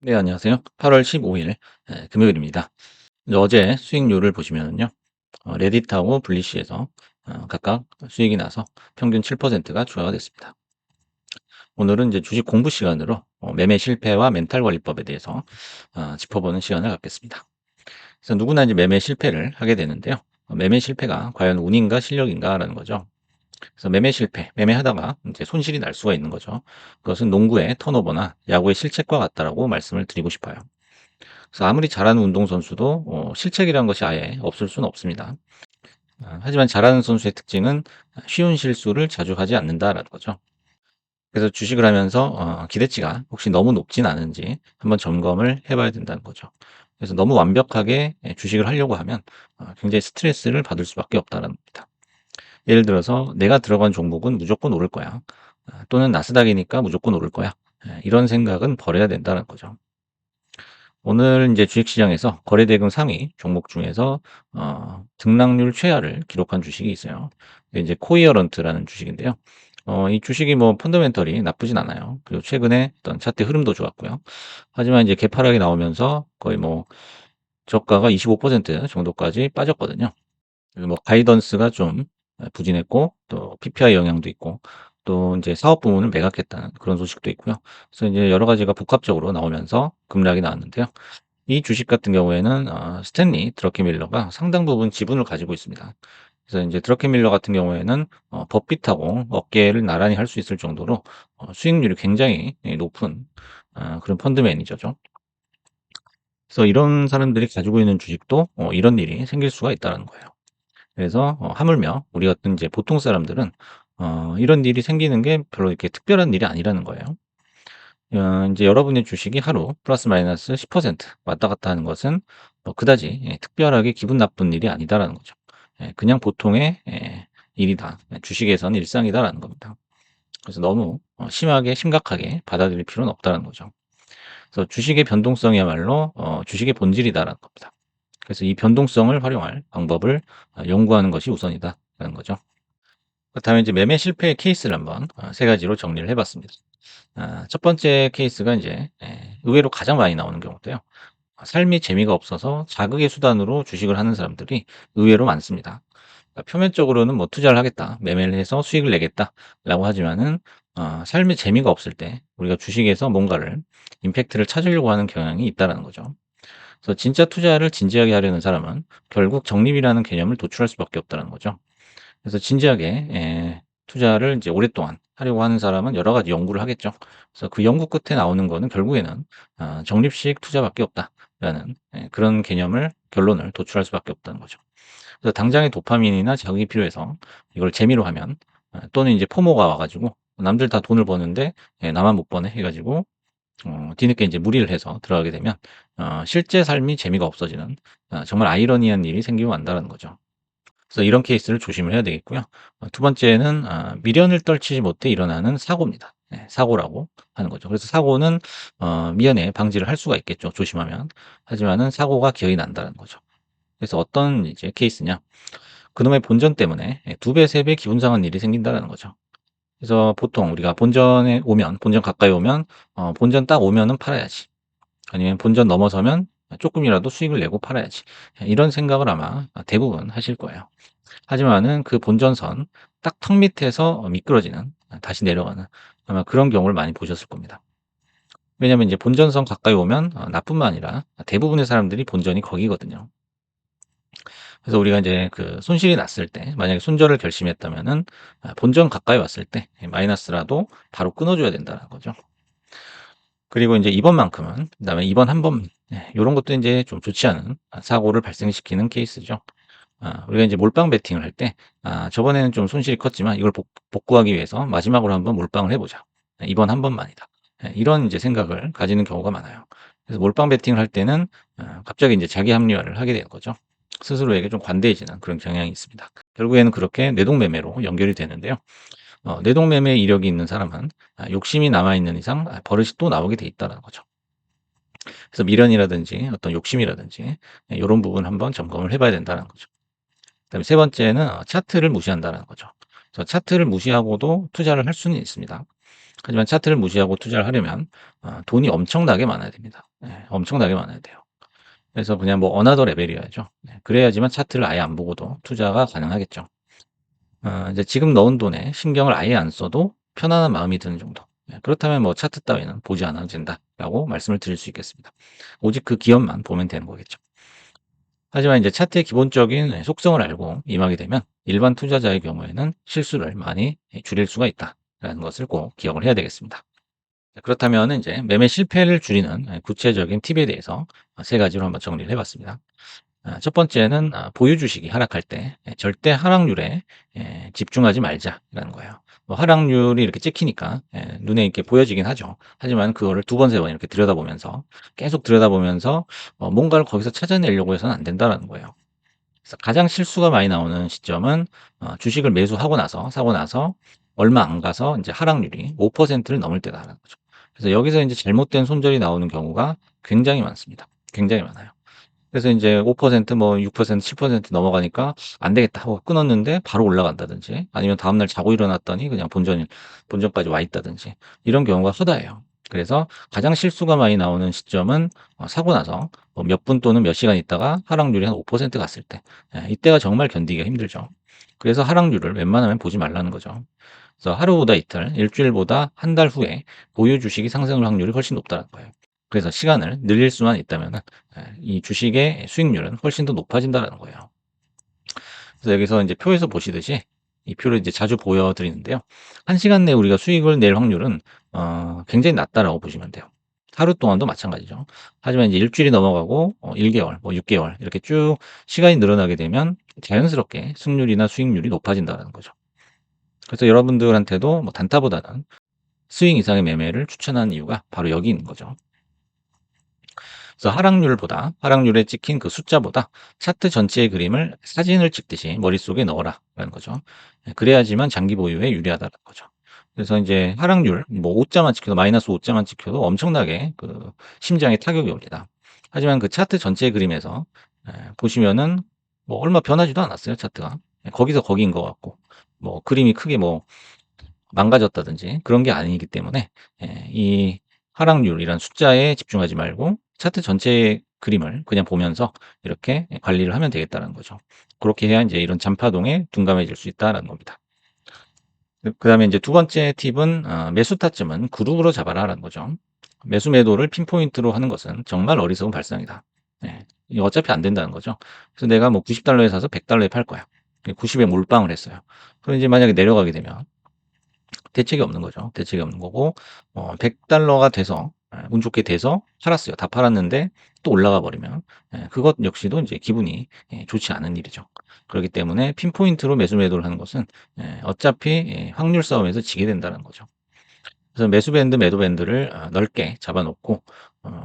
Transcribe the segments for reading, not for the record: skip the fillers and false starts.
네, 안녕하세요. 8월 15일 금요일입니다. 이제 어제 수익률을 보시면은요. 레딧하고 블리시에서 각각 수익이 나서 평균 7%가 조회가 됐습니다. 오늘은 이제 주식 공부 시간으로 매매 실패와 멘탈 관리법에 대해서 짚어보는 시간을 갖겠습니다. 그래서 누구나 이제 매매 실패를 하게 되는데요. 매매 실패가 과연 운인가 실력인가라는 거죠. 그래서 매매 실패, 매매하다가 이제 손실이 날 수가 있는 거죠. 그것은 농구의 턴오버나 야구의 실책과 같다라고 말씀을 드리고 싶어요. 그래서 아무리 잘하는 운동선수도 실책이라는 것이 아예 없을 수는 없습니다. 하지만 잘하는 선수의 특징은 쉬운 실수를 자주 하지 않는다라는 거죠. 그래서 주식을 하면서 기대치가 혹시 너무 높진 않은지 한번 점검을 해봐야 된다는 거죠. 그래서 너무 완벽하게 주식을 하려고 하면 굉장히 스트레스를 받을 수밖에 없다는 겁니다. 예를 들어서 내가 들어간 종목은 무조건 오를 거야. 또는 나스닥이니까 무조건 오를 거야. 이런 생각은 버려야 된다는 거죠. 오늘 이제 주식시장에서 거래대금 상위 종목 중에서 등락률 최하를 기록한 주식이 있어요. 이게 이제 코이어런트라는 주식인데요. 이 주식이 뭐 펀더멘털이 나쁘진 않아요. 그리고 최근에 어떤 차트 흐름도 좋았고요. 하지만 이제 개파락이 나오면서 거의 뭐 저가가 25% 정도까지 빠졌거든요. 그리고 뭐 가이던스가 좀 부진했고 또 PPI 영향도 있고 또 이제 사업 부문을 매각했다는 그런 소식도 있고요. 그래서 이제 여러 가지가 복합적으로 나오면서 급락이 나왔는데요. 이 주식 같은 경우에는 스탠리 드러켄밀러가 상당 부분 지분을 가지고 있습니다. 그래서 이제 드러켄밀러 같은 경우에는 버핏하고 어깨를 나란히 할 수 있을 정도로 수익률이 굉장히 높은 그런 펀드 매니저죠. 그래서 이런 사람들이 가지고 있는 주식도 이런 일이 생길 수가 있다는 거예요. 그래서 하물며 우리 같은 이제 보통 사람들은 이런 일이 생기는 게 별로 이렇게 특별한 일이 아니라는 거예요. 인제 여러분의 주식이 하루 플러스 마이너스 10% 왔다 갔다 하는 것은 뭐 그다지 특별하게 기분 나쁜 일이 아니다라는 거죠. 그냥 보통의 일이다. 주식에서는 일상이다라는 겁니다. 그래서 너무 심하게 심각하게 받아들일 필요는 없다는 거죠. 그래서 주식의 변동성이야말로 주식의 본질이다라는 겁니다. 그래서 이 변동성을 활용할 방법을 연구하는 것이 우선이다라는 거죠. 그다음에 이제 매매 실패의 케이스를 한번 세 가지로 정리를 해 봤습니다. 첫 번째 케이스가 인제 의외로 가장 많이 나오는 경우인데요. 삶이 재미가 없어서 자극의 수단으로 주식을 하는 사람들이 의외로 많습니다. 그러니까 표면적으로는 뭐 '투자를 하겠다. 매매를 해서 수익을 내겠다.'라고 하지만은 삶의 재미가 없을 때 우리가 주식에서 뭔가를 임팩트를 찾으려고 하는 경향이 있다라는 거죠. 그래서 진짜 투자를 진지하게 하려는 사람은 결국 적립이라는 개념을 도출할 수밖에 없다는 거죠. 그래서 진지하게 투자를 이제 오랫동안 하려고 하는 사람은 여러 가지 연구를 하겠죠. 그래서 그 연구 끝에 나오는 거는 결국에는 '적립식 투자밖에 없다.'라는 그런 개념을 결론을 도출할 수밖에 없다는 거죠. 그래서 당장의 도파민이나 자극이 필요해서 이걸 재미로 하면 또는 이제 포모가 와 가지고 남들 다 돈을 버는데 나만 못 버네 해 가지고 뒤늦게 이제 무리를 해서 들어가게 되면 실제 삶이 재미가 없어지는 정말 아이러니한 일이 생기고 만다는 거죠. 그래서 이런 케이스를 조심을 해야 되겠고요. 두 번째는 미련을 떨치지 못해 일어나는 사고입니다. 사고라고 하는 거죠. 그래서 사고는 미연에 방지를 할 수가 있겠죠, 조심하면. 하지만은 사고가 기어이 난다는 거죠. 그래서 어떤 이제 케이스냐. 그놈의 본전 때문에 2 배, 3배 기분 상한 일이 생긴다는 거죠. 그래서 보통 우리가 본전에 오면 본전 가까이 오면 본전 딱 오면은 팔아야지. 아니면 본전 넘어서면 쪼끔이라도 수익을 내고 팔아야지. 이런 생각을 아마 대부분 하실 거예요. 하지만은 그 본전선 딱 턱 밑에서 미끄러지는 다시 내려가는 아마 그런 경우를 많이 보셨을 겁니다. 왜냐하면 이제 본전선 가까이 오면 나뿐만 아니라 대부분의 사람들이 본전이 거기거든요. 그래서 우리가 이제 그 손실이 났을 때 만약에 손절을 결심했다면은 본전 가까이 왔을 때 마이너스라도 바로 끊어 줘야 된다는 거죠. 그리고 인제 이번만큼은 그다음에 이번 한 번 요런 것도 인제 좀 좋지 않은 사고를 발생시키는 케이스죠. 우리가 인제 몰빵 베팅을 할 때 저번에는 좀 손실이 컸지만 이걸 복구하기 위해서 마지막으로 한번 몰빵을 해 보자. 이번 한 번만이다. 이런 인제 생각을 가지는 경우가 많아요. 그래서 몰빵 베팅을 할 때는 갑자기 인제 자기 합리화를 하게 되는 거죠. 스스로에게 좀 관대해지는 그런 경향이 있습니다. 결국에는 그렇게 뇌동매매로 연결이 되는데요. 뇌동매매 이력이 있는 사람은 욕심이 남아있는 이상 버릇이 또 나오게 돼 있다는 거죠. 그래서 미련이라든지 어떤 욕심이라든지 요런 부분 한번 점검을 해 봐야 된다는 거죠. 그다음에 세 번째는 차트를 무시한다는 거죠. 그래서 차트를 무시하고도 투자를 할 수는 있습니다. 하지만 차트를 무시하고 투자를 하려면 돈이 엄청나게 많아야 됩니다. 엄청나게 많아야 돼요. 그래서 그냥 뭐 어나더 레벨이어야죠. 그래야지만 차트를 아예 안 보고도 투자가 가능하겠죠. 이제 지금 넣은 돈에 신경을 아예 안 써도 편안한 마음이 드는 정도. 그렇다면 뭐 차트 따위는 보지 않아도 된다라고 말씀을 드릴 수 있겠습니다. 오직 그 기업만 보면 되는 거겠죠. 하지만 이제 차트의 기본적인 속성을 알고 임하게 되면 일반 투자자의 경우에는 실수를 많이 줄일 수가 있다라는 것을 꼭 기억을 해야 되겠습니다. 그렇다면 이제 매매 실패를 줄이는 구체적인 팁에 대해서 세 가지로 한번 정리를 해봤습니다. 첫 번째는 보유 주식이 하락할 때 절대 하락률에 집중하지 말자라는 거예요. 뭐 하락률이 이렇게 찍히니까 눈에 이렇게 보여지긴 하죠. 하지만 그거를 두 번, 세 번 이렇게 들여다보면서 계속 들여다보면서 뭔가를 거기서 찾아내려고 해서는 안 된다라는 거예요. 그래서 가장 실수가 많이 나오는 시점은 주식을 매수하고 나서 사고 나서 얼마 안 가서 이제 하락률이 5%를 넘을 때다라는 거죠. 그래서 여기서 이제 잘못된 손절이 나오는 경우가 굉장히 많습니다. 굉장히 많아요. 그래서 인제 5% 뭐 6% 7% 넘어가니까 '안 되겠다.' 하고 끊었는데 바로 올라간다든지 아니면 다음날 자고 일어났더니 그냥 본전까지 와 있다든지 이런 경우가 허다해요. 그래서 가장 실수가 많이 나오는 시점은 사고 나서 뭐 몇 분 또는 몇 시간 있다가 하락률이 한 5% 갔을 때 이때가 정말 견디기가 힘들죠. 그래서 하락률을 웬만하면 보지 말라는 거죠. 그래서 하루보다 이틀, 일주일보다 한 달 후에 보유 주식이 상승할 확률이 훨씬 높다는 거예요. 그래서 시간을 늘릴 수만 있다면은 이 주식의 수익률은 훨씬 더 높아진다라는 거예요. 그래서 여기서 이제 표에서 보시듯이 이 표를 이제 자주 보여드리는데요. 1시간 내에 우리가 수익을 낼 확률은 굉장히 낮다라고 보시면 돼요. 하루 동안도 마찬가지죠. 하지만 이제 일주일이 넘어가고 1개월, 뭐 6개월 이렇게 쭉 시간이 늘어나게 되면 자연스럽게 승률이나 수익률이 높아진다는 거죠. 그래서 여러분들한테도 뭐 단타보다는 스윙 이상의 매매를 추천하는 이유가 바로 여기 있는 거죠. 그래서 하락률에 찍힌 그 숫자보다 차트 전체의 그림을 사진을 찍듯이 머릿속에 넣어라라는 거죠. 그래야지만 장기 보유에 유리하다는 거죠. 그래서 이제 하락률 뭐 5자만 찍혀도 마이너스 5자만 찍혀도 엄청나게 그 심장에 타격이 옵니다. 하지만 그 차트 전체의 그림에서 보시면은 뭐 얼마 변하지도 않았어요, 차트가. 거기서 거기인 것 같고 뭐 그림이 크게 뭐 망가졌다든지 그런 게 아니기 때문에 이 하락률이란 숫자에 집중하지 말고 차트 전체의 그림을 그냥 보면서 이렇게 관리를 하면 되겠다는 거죠. 그렇게 해야 이제 이런 잔파동에 둔감해질 수 있다라는 겁니다. 그다음에 이제 두 번째 팁은 매수 타점은 그룹으로 잡아라라는 거죠. 매수 매도를 핀포인트로 하는 것은 정말 어리석은 발상이다. 이게 어차피 안 된다는 거죠. 그래서 내가 뭐 90달러에 사서 100달러에 팔 거야. 90에 몰빵을 했어요. 그럼 이제 만약에 내려가게 되면 대책이 없는 거죠. 대책이 없는 거고 100달러가 돼서 운 좋게 돼서 팔았어요. 다 팔았는데 또 올라가 버리면 그것 역시도 이제 기분이 좋지 않은 일이죠. 그렇기 때문에 핀포인트로 매수 매도를 하는 것은 어차피 확률 싸움에서 지게 된다는 거죠. 그래서 매수 밴드, 매도 밴드를 넓게 잡아 놓고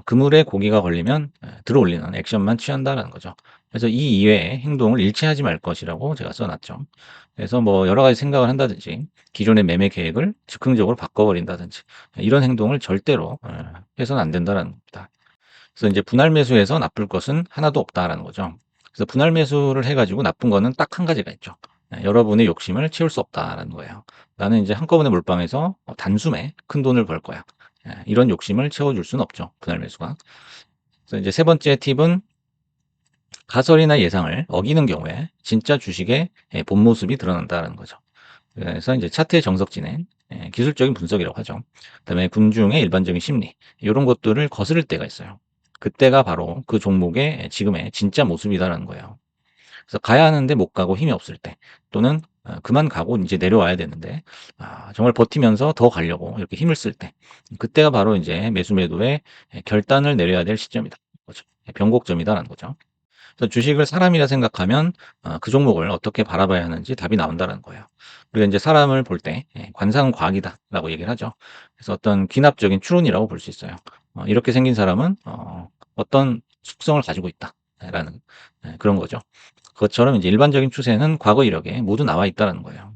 그물에 고기가 걸리면 들어올리는 액션만 취한다라는 거죠. 그래서 이 이외의 행동을 일치하지 말 것이라고 제가 써 놨죠. 그래서 뭐 여러 가지 생각을 한다든지 기존의 매매 계획을 즉흥적으로 바꿔 버린다든지 이런 행동을 절대로 해서는 안 된다라는 겁니다. 그래서 이제 분할 매수해서 나쁠 것은 하나도 없다라는 거죠. 그래서 분할 매수를 해 가지고 나쁜 거는 딱 한 가지가 있죠. 여러분의 욕심을 채울 수 없다라는 거예요. 나는 이제 한꺼번에 몰빵해서 단숨에 큰돈을 벌 거야. 이런 욕심을 채워줄 수는 없죠, 분할 매수가. 그래서 이제 세 번째 팁은 가설이나 예상을 어기는 경우에 진짜 주식의 본 모습이 드러난다는 거죠. 그래서 이제 차트의 정석 진행, 기술적인 분석이라고 하죠. 그다음에 군중의 일반적인 심리, 이런 것들을 거스를 때가 있어요. 그때가 바로 그 종목의 지금의 진짜 모습이다라는 거예요. 그래서 가야 하는데 못 가고 힘이 없을 때, 또는 그만 가고 이제 내려와야 되는데 정말 버티면서 더 가려고 이렇게 힘을 쓸 때, 그때가 바로 이제 매수 매도의 결단을 내려야 될 시점이다. 그죠. 변곡점이다라는 거죠. 그래서 주식을 사람이라 생각하면 그 종목을 어떻게 바라봐야 하는지 답이 나온다는 거예요. 우리가 이제 사람을 볼 때 관상과학이다라고 얘기를 하죠. 그래서 어떤 귀납적인 추론이라고 볼 수 있어요. 이렇게 생긴 사람은 어떤 속성을 가지고 있다라는 그런 거죠. 그것처럼 이제 일반적인 추세는 과거 이력에 모두 나와 있다는 거예요.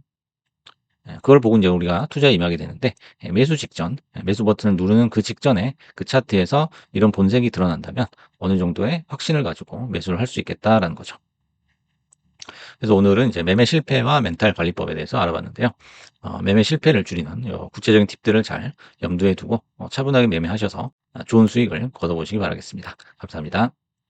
그걸 보고 이제 우리가 투자에 임하게 되는데 매수 직전, 매수 버튼을 누르는 그 직전에 그 차트에서 이런 본색이 드러난다면 어느 정도의 확신을 가지고 매수를 할 수 있겠다라는 거죠. 그래서 오늘은 이제 매매 실패와 멘탈 관리법에 대해서 알아봤는데요. 매매 실패를 줄이는 구체적인 팁들을 잘 염두에 두고 차분하게 매매하셔서 좋은 수익을 거둬보시기 바라겠습니다. 감사합니다.